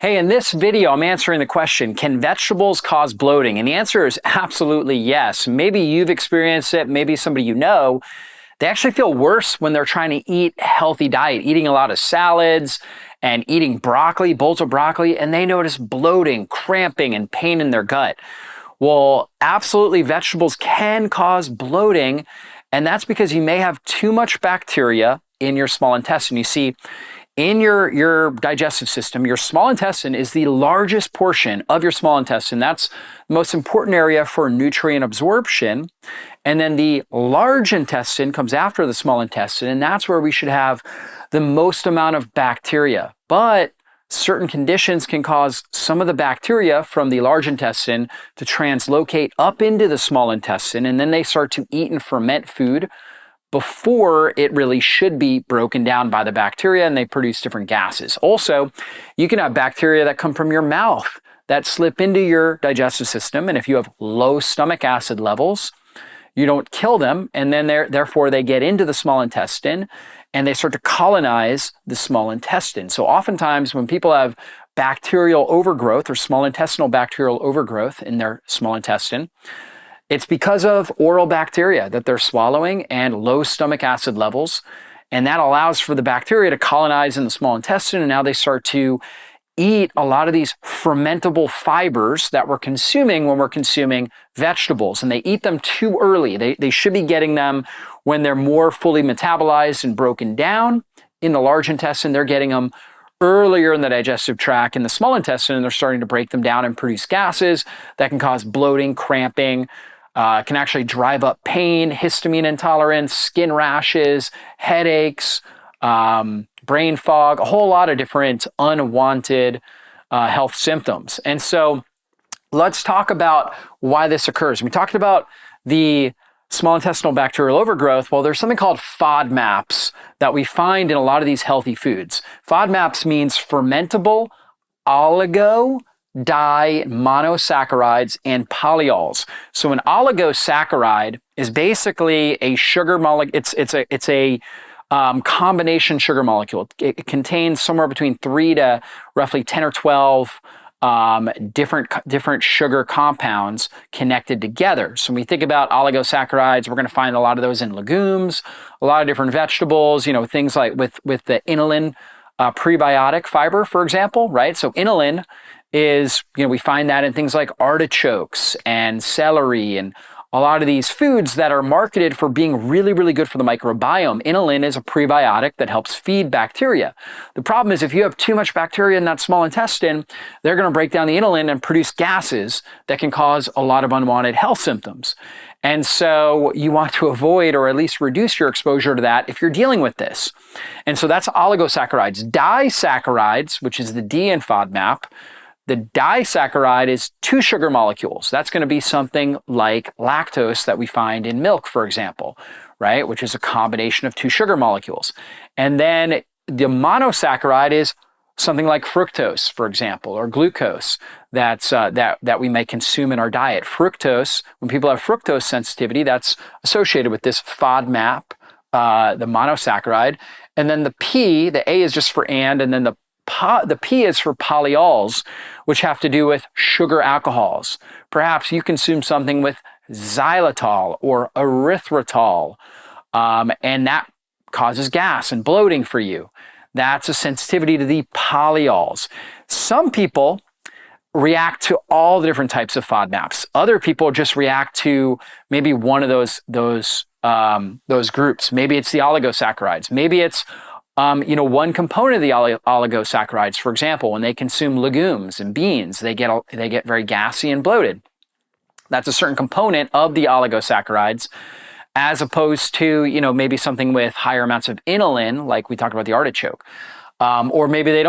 Hey, in this video, I'm answering the question, can vegetables cause bloating? And the answer is absolutely yes. Maybe you've experienced it, maybe somebody you know. They actually feel worse when they're trying to eat a healthy diet, eating a lot of salads and eating broccoli, bowls of broccoli, and they notice bloating, cramping, and pain in their gut. Well, absolutely, vegetables can cause bloating, and that's because you may have too much bacteria in your small intestine. You see, in your digestive system, your small intestine is the largest portion of your small intestine. That's the most important area for nutrient absorption. And then the large intestine comes after the small intestine, and that's where we should have the most amount of bacteria. But certain conditions can cause some of the bacteria from the large intestine to translocate up into the small intestine, and then they start to eat and ferment food before it really should be broken down by the bacteria, and they produce different gases. Also, you can have bacteria that come from your mouth that slip into your digestive system, and if you have low stomach acid levels, you don't kill them, and then therefore they get into the small intestine and they start to colonize the small intestine. So oftentimes when people have bacterial overgrowth or small intestinal bacterial overgrowth in their small intestine, it's because of oral bacteria that they're swallowing and low stomach acid levels. And that allows for the bacteria to colonize in the small intestine. And now they start to eat a lot of these fermentable fibers that we're consuming when we're consuming vegetables. And they eat them too early. They should be getting them when they're more fully metabolized and broken down. In the large intestine, they're getting them earlier in the digestive tract. In the small intestine, they're starting to break them down and produce gases that can cause bloating, cramping, can actually drive up pain, histamine intolerance, skin rashes, headaches, brain fog, a whole lot of different unwanted health symptoms. And so let's talk about why this occurs. We talked about the small intestinal bacterial overgrowth. Well, there's something called FODMAPs that we find in a lot of these healthy foods. FODMAPs means fermentable monosaccharides, and polyols. So an oligosaccharide is basically a sugar molecule. It's a combination sugar molecule. It contains somewhere between 3 to roughly 10 or 12 different sugar compounds connected together. So when we think about oligosaccharides, we're going to find a lot of those in legumes, a lot of different vegetables, things like with the inulin prebiotic fiber, for example, right? So inulin is, we find that in things like artichokes and celery and a lot of these foods that are marketed for being really, really good for the microbiome. Inulin is a prebiotic that helps feed bacteria. The problem is if you have too much bacteria in that small intestine, they're going to break down the inulin and produce gases that can cause a lot of unwanted health symptoms. And so you want to avoid or at least reduce your exposure to that if you're dealing with this. And so that's oligosaccharides. Disaccharides, which is the D in FODMAP, the disaccharide is 2 sugar molecules. That's going to be something like lactose that we find in milk, for example, right? Which is a combination of 2 sugar molecules. And then the monosaccharide is something like fructose, for example, or glucose that we may consume in our diet. Fructose, when people have fructose sensitivity, that's associated with this FODMAP, the monosaccharide. And then the P, the A is just for and then the P is for polyols, which have to do with sugar alcohols. Perhaps you consume something with xylitol or erythritol, and that causes gas and bloating for you. That's a sensitivity to the polyols. Some people react to all the different types of FODMAPs. Other people just react to maybe one of those groups. Maybe it's the oligosaccharides. Maybe it's one component of the oligosaccharides. For example, when they consume legumes and beans, they get very gassy and bloated. That's a certain component of the oligosaccharides, as opposed to maybe something with higher amounts of inulin, like we talked about the artichoke. Or maybe they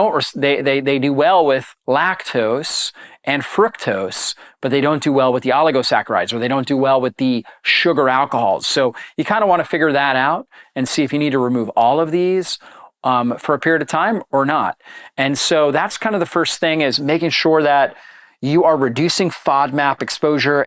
do well with lactose and fructose, but they don't do well with the oligosaccharides, or they don't do well with the sugar alcohols. So you kind of want to figure that out and see if you need to remove all of these for a period of time or not. And so that's kind of the first thing, is making sure that you are reducing FODMAP exposure.